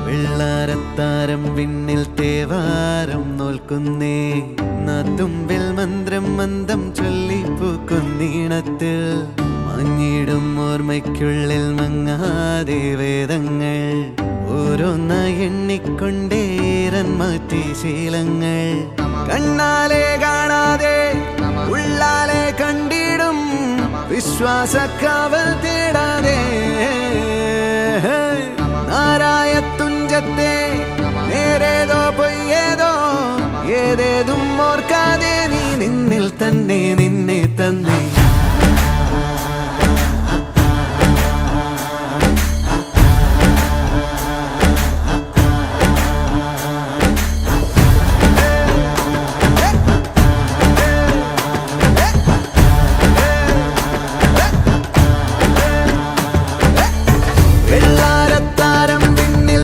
വെള്ളാരത്താരം വിണ്ണിൽ തേവാരം നോൽക്കുന്നേ തുമ്പിൽ മന്ത്രം മന്ദം ചൊല്ലിപ്പൂക്കുന്നീണത്തിൽ മങ്ങിടും ഓർമ്മയ്ക്കുള്ളിൽ മങ്ങാതെ വേദങ്ങൾ ഓരോന്നായി എണ്ണിക്കൊണ്ടേരൻ മാറ്റി ശീലങ്ങൾ കണ്ണാലെ കാണാതെ ഉള്ളാലെ കണ്ടിടും വിശ്വാസക്കാവൽ തേടാതെ നാരായ തുഞ്ചത്തെ നേരേതോ പൊയ്യേതോ ഏതേതും ഓർക്കാതെ നീ നിന്നിൽ തന്നെ നിന്നെ തന്നെ